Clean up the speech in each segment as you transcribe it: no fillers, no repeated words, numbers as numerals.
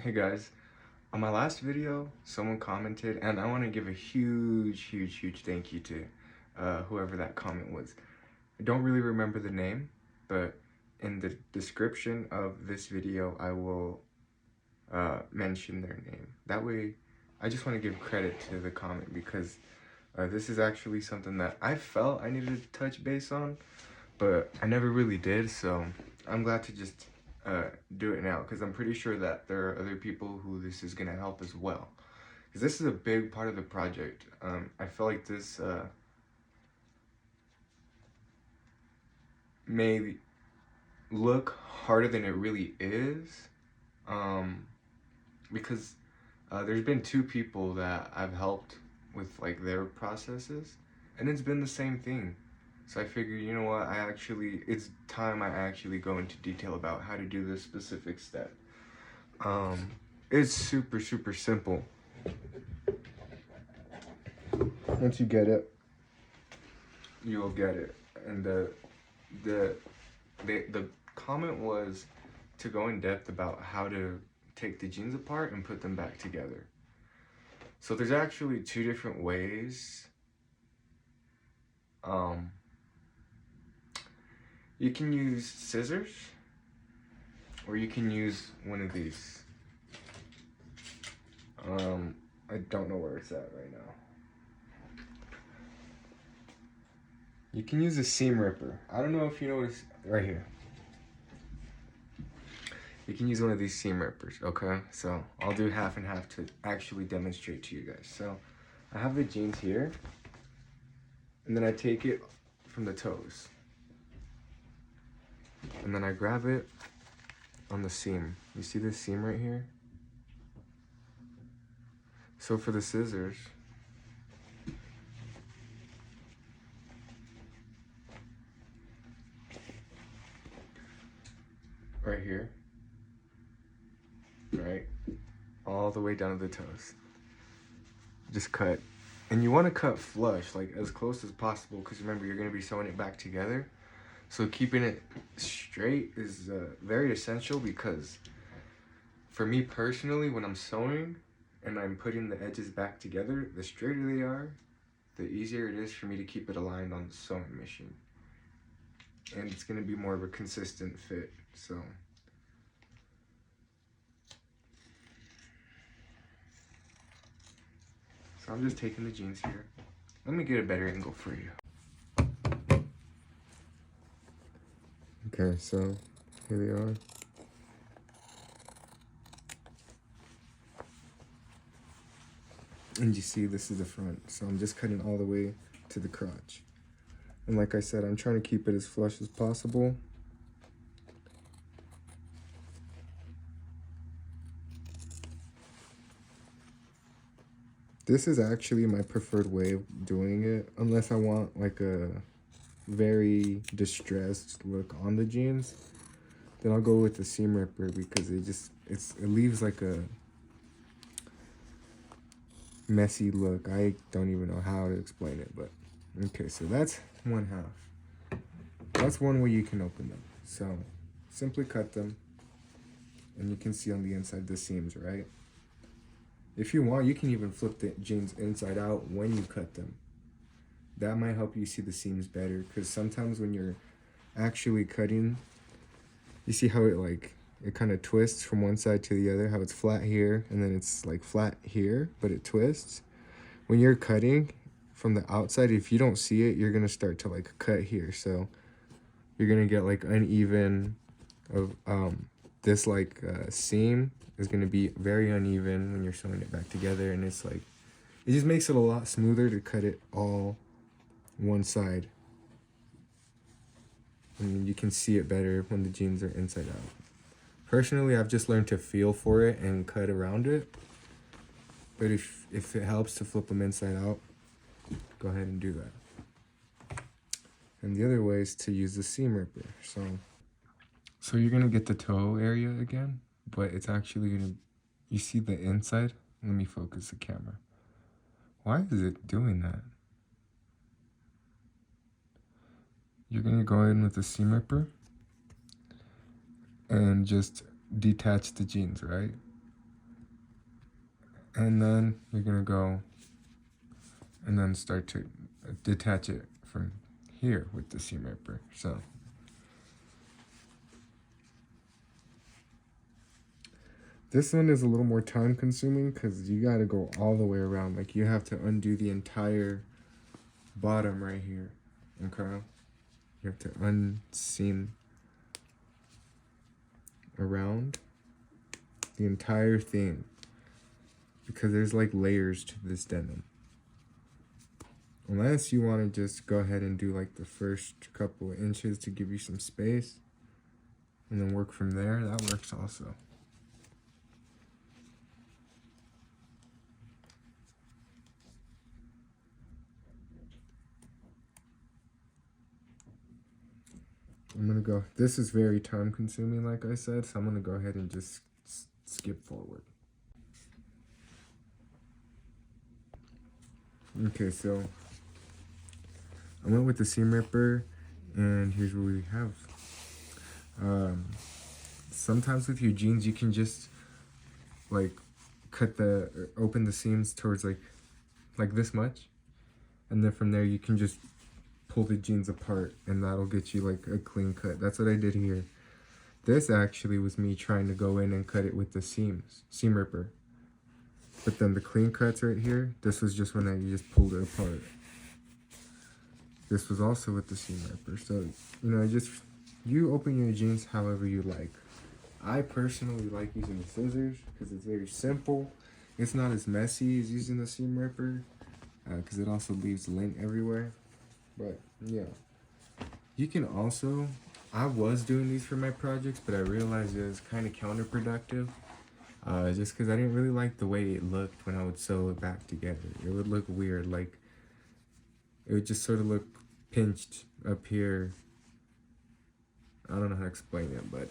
Hey guys, on my last video, someone commented, and I want to give a huge thank you to whoever that comment was. I don't really remember the name, but in the description of this video, I will mention their name. That way, I just want to give credit to the comment because this is actually something that I felt I needed to touch base on, but I never really did, so I'm glad to just do it now because I'm pretty sure that there are other people who this is going to help as well. Because this is a big part of the project. I feel like this may look harder than it really is because there's been two people that I've helped with like their processes, and it's been the same thing. So I figured, you know what, it's time I actually go into detail about how to do this specific step. It's super simple. Once you get it, you'll get it. And the comment was to go in depth about how to take the jeans apart and put them back together. So there's actually two different ways. You can use scissors, or you can use one of these. I don't know where it's at right now. You can use a seam ripper. I don't know if you know what it's right here. You can use one of these seam rippers, okay? So I'll do half and half to actually demonstrate to you guys. So I have the jeans here, and then I take it from the toes. And then I grab it on the seam. You see this seam right here? So for the scissors, right here, right? All the way down to the toes. Just cut. And you want to cut flush, like as close as possible, because remember, you're going to be sewing it back together. So keeping it straight is very essential, because for me personally, when I'm sewing and I'm putting the edges back together, the straighter they are, the easier it is for me to keep it aligned on the sewing machine. And it's going to be more of a consistent fit, so. So I'm just taking the jeans here. Let me get a better angle for you. Okay, so here they are. And you see, this is the front. So I'm just cutting all the way to the crotch. And like I said, I'm trying to keep it as flush as possible. This is actually my preferred way of doing it, unless I want like a very distressed look on the jeans. Then I'll go with the seam ripper, because it leaves like a messy look. I don't even know how to explain it, but okay, so that's one half. That's one way you can open them. So simply cut them, and you can see on the inside the seams, right? If you want, you can even flip the jeans inside out when you cut them. That might help you see the seams better, because sometimes when you're actually cutting, you see how it kind of twists from one side to the other, how it's flat here and then it's like flat here, but it twists. When you're cutting from the outside, if you don't see it, you're gonna start to like cut here, so you're gonna get like uneven of this seam is gonna be very uneven when you're sewing it back together, and it's like, it just makes it a lot smoother to cut it all one side. And you can see it better when the jeans are inside out. Personally, I've just learned to feel for it and cut around it. But if it helps to flip them inside out, go ahead and do that. And the other way is to use the seam ripper. So you're gonna get the toe area again, but it's actually gonna, you see the inside? Let me focus the camera. Why is it doing that? You're gonna go in with the seam ripper and just detach the jeans, right? And then you're gonna go and then start to detach it from here with the seam ripper. So this one is a little more time consuming because you got to go all the way around. Like you have to undo the entire bottom right here. Okay? You have to unseam around the entire thing because there's like layers to this denim. Unless you want to just go ahead and do like the first couple of inches to give you some space and then work from there, that works also. I'm gonna go, this is very time consuming like I said, so I'm gonna go ahead and just skip forward. Okay, so I went with the seam ripper and here's what we have. Sometimes with your jeans you can just like open the seams towards like this much, and then from there you can just pull the jeans apart and that'll get you like a clean cut. That's what I did here. This actually was me trying to go in and cut it with the seam ripper. But then the clean cuts right here, this was just when you just pulled it apart. This was also with the seam ripper. So, you know, you open your jeans however you like. I personally like using the scissors because it's very simple. It's not as messy as using the seam ripper because it also leaves lint everywhere. But yeah, you can also, I was doing these for my projects, but I realized it was kind of counterproductive just because I didn't really like the way it looked when I would sew it back together. It would look weird, like it would just sort of look pinched up here. I don't know how to explain it, but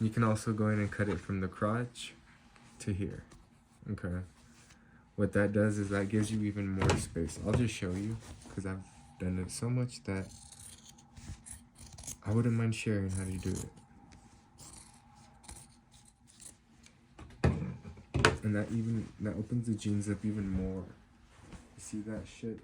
you can also go in and cut it from the crotch to here. Okay. What that does is that gives you even more space. I'll just show you because I've done it so much that I wouldn't mind sharing how to do it. And that opens the jeans up even more. You see that shit?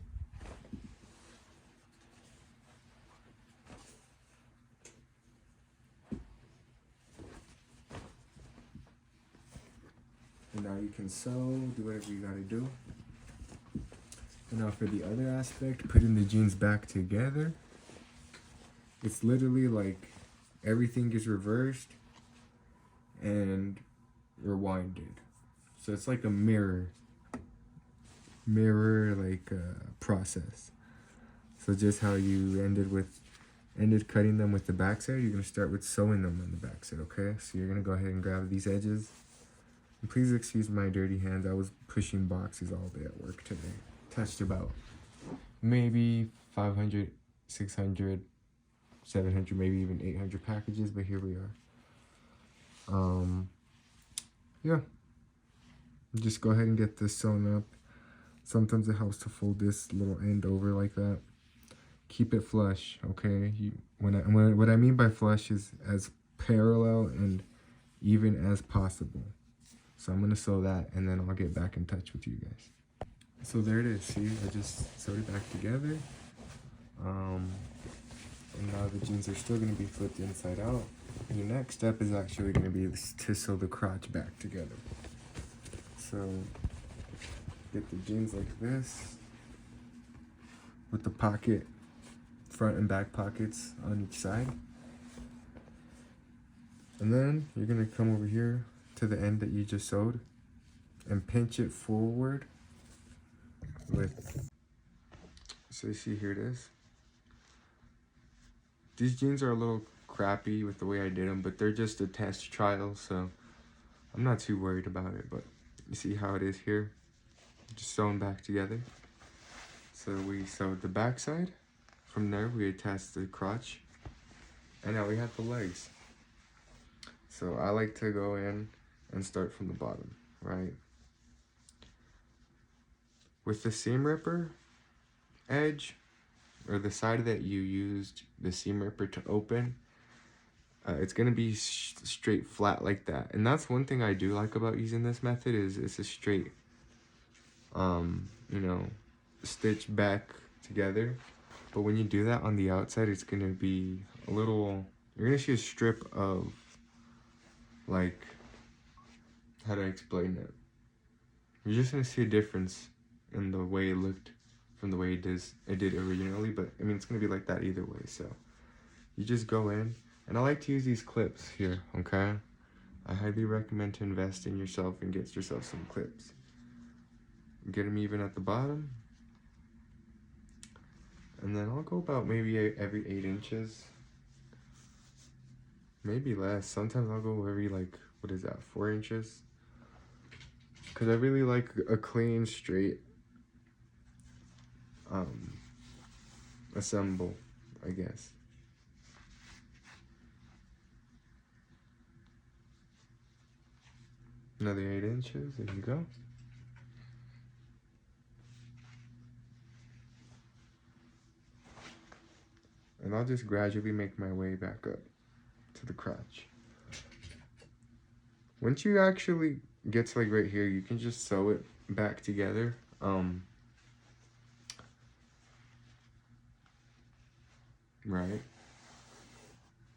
And now you can sew, do whatever you gotta do. And now for the other aspect, putting the jeans back together, it's literally like everything is reversed and rewinded. So it's like a mirror like process. So just how you ended cutting them with the backside, you're gonna start with sewing them on the backside, okay? So you're gonna go ahead and grab these edges. And please excuse my dirty hands. I was pushing boxes all day at work today. Touched about maybe 500, 600, 700, maybe even 800 packages, but here we are. Yeah. Just go ahead and get this sewn up. Sometimes it helps to fold this little end over like that. Keep it flush, okay? What I mean by flush is as parallel and even as possible. So I'm gonna sew that and then I'll get back in touch with you guys. So there it is, see, I just sewed it back together. And now the jeans are still gonna be flipped inside out. And the next step is actually gonna be to sew the crotch back together. So get the jeans like this with the pocket, front and back pockets on each side. And then you're gonna come over here to the end that you just sewed and pinch it forward with, so you see here it is. These jeans are a little crappy with the way I did them, but they're just a test trial, so I'm not too worried about it. But you see how it is here, just sewn back together. So we sewed the back side. From there we attached the crotch, and now we have the legs. So I like to go in and start from the bottom, right? With the seam ripper edge, or the side that you used the seam ripper to open, it's gonna be straight flat like that. And that's one thing I do like about using this method is it's a straight, you know, stitch back together. But when you do that on the outside, it's gonna be a little, you're gonna see a strip of, like, how do I explain it? You're just gonna see a difference in the way it looked from the way it did originally, but I mean, it's gonna be like that either way. So you just go in, and I like to use these clips here, okay? I highly recommend to invest in yourself and get yourself some clips. Get them even at the bottom. And then I'll go about maybe every 8 inches. Maybe less. Sometimes I'll go every, like, what is that, 4 inches? Because I really like a clean, straight assemble, I guess. Another 8 inches, there you go. And I'll just gradually make my way back up to the crotch. Once you actually get to, like, right here, you can just sew it back together. Right.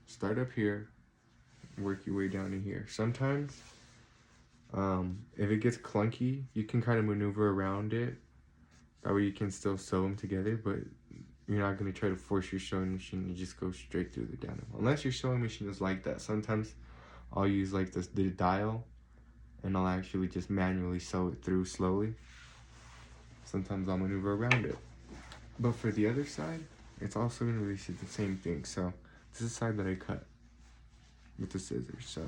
Start up here, work your way down to here. Sometimes, if it gets clunky, you can kind of maneuver around it. That way you can still sew them together, but you're not going to try to force your sewing machine to just go straight through the denim. Unless your sewing machine is like that. Sometimes I'll use like the dial, and I'll actually just manually sew it through slowly. Sometimes I'll maneuver around it. But for the other side, it's also going to be the same thing. So this is the side that I cut with the scissors. So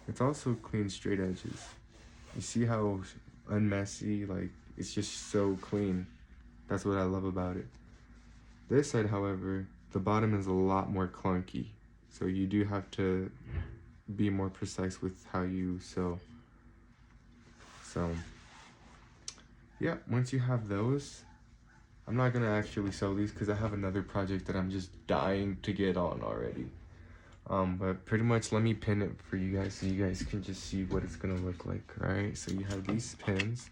it's also clean straight edges. You see how unmessy, like, it's just so clean. That's what I love about it. This side, however, the bottom is a lot more clunky. So you do have to be more precise with how you sew. So yeah, once you have those, I'm not gonna actually sew these because I have another project that I'm just dying to get on already. But pretty much let me pin it for you guys so you guys can just see what it's gonna look like. Alright, so you have these pins.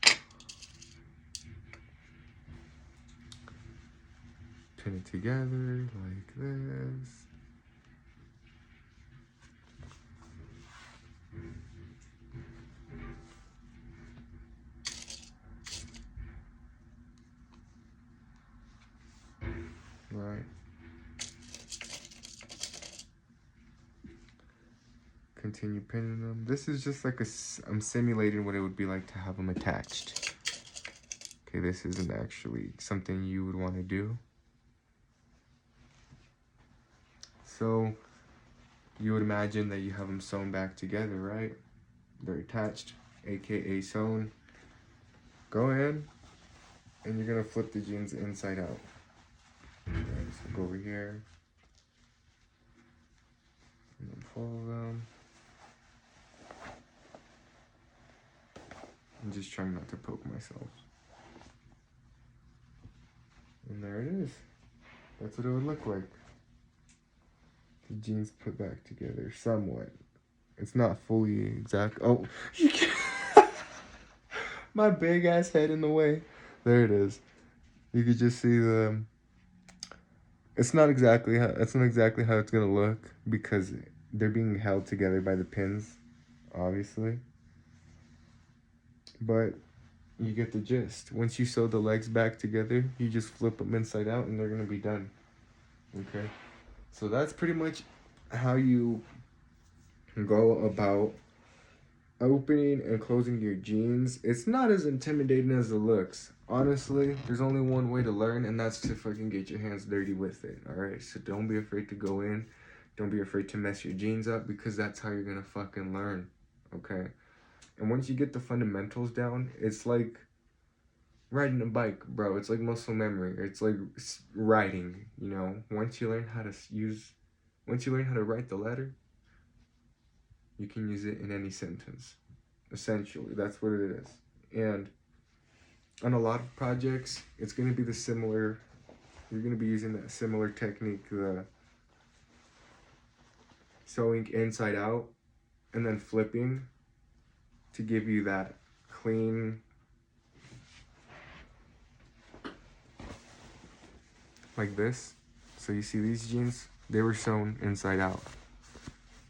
Pin it together like this. Right. Continue pinning them. This is just like I'm simulating what it would be like to have them attached. Okay, this isn't actually something you would want to do. So you would imagine that you have them sewn back together, right? They're attached, aka sewn. Go in, and you're gonna flip the jeans inside out. Okay, so go over here, and then fold them. I'm just trying not to poke myself. And there it is. That's what it would look like. The jeans put back together somewhat. It's not fully exact. Oh, you can't. My big ass head in the way. There it is. You could just see the. It's not exactly how it's gonna look because they're being held together by the pins, obviously. But you get the gist. Once you sew the legs back together, you just flip them inside out and they're gonna be done. Okay, so that's pretty much how you go about opening and closing your jeans. It's not as intimidating as it looks. Honestly, there's only one way to learn, and that's to fucking get your hands dirty with it. Alright, so don't be afraid to go in. Don't be afraid to mess your jeans up because that's how you're gonna fucking learn. Okay? And once you get the fundamentals down, it's like riding a bike, bro. It's like muscle memory. It's like writing, you know? Once you learn how to write the letter, you can use it in any sentence. Essentially, that's what it is. And on a lot of projects, it's going to be you're going to be using that similar technique, the sewing inside out and then flipping to give you that clean, like this. So you see these jeans, they were sewn inside out,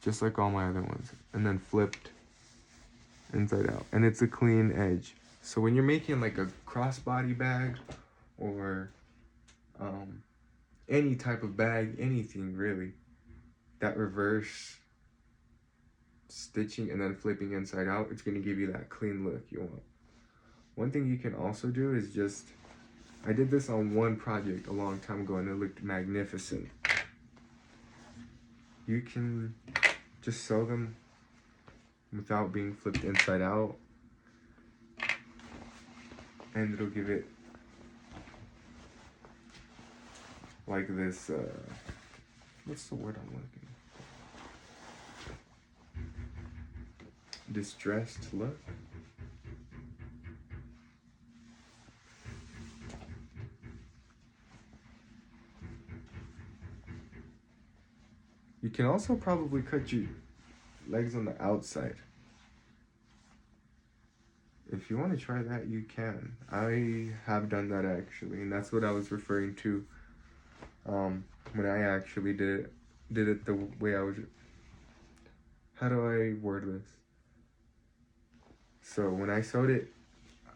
just like all my other ones, and then flipped inside out, and it's a clean edge. So when you're making like a crossbody bag or any type of bag, anything really, that reverse stitching and then flipping inside out, it's going to give you that clean look you want. One thing you can also do is just, I did this on one project a long time ago and it looked magnificent. You can just sew them without being flipped inside out, and it'll give it like this, what's the word I'm looking for? Distressed look. You can also probably cut your legs on the outside. If you want to try that, you can. I have done that actually, and that's what I was referring to when I actually did it the way I was. How do I word this? So when I sewed it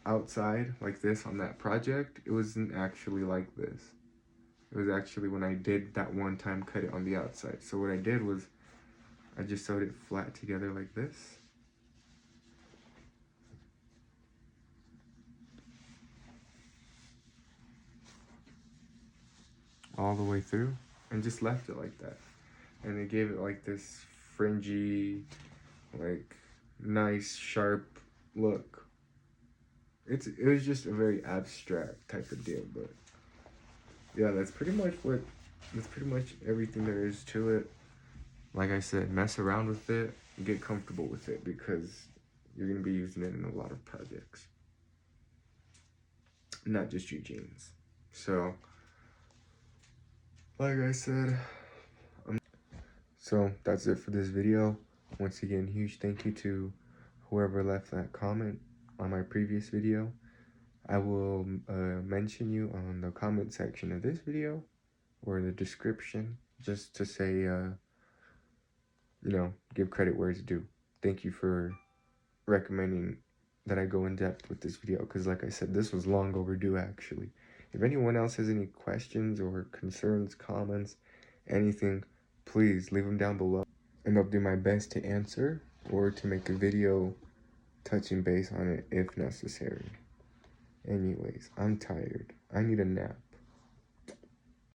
outside like this on that project, it wasn't actually like this. It was actually when I did that one time cut it on the outside. So what I did was I just sewed it flat together like this. All the way through and just left it like that. And it gave it like this fringy, like nice, sharp look. It was just a very abstract type of deal, but yeah, that's pretty much everything there is to it. Like I said, mess around with it, get comfortable with it, because you're gonna be using it in a lot of projects, not just your jeans. So, like I said, so that's it for this video. Once again, huge thank you to whoever left that comment on my previous video. I will mention you on the comment section of this video or the description, just to say, you know, give credit where it's due. Thank you for recommending that I go in depth with this video, because like I said, this was long overdue actually. If anyone else has any questions or concerns, comments, anything, please leave them down below, and I'll do my best to answer or to make a video touching base on it if necessary. Anyways, I'm tired. I need a nap.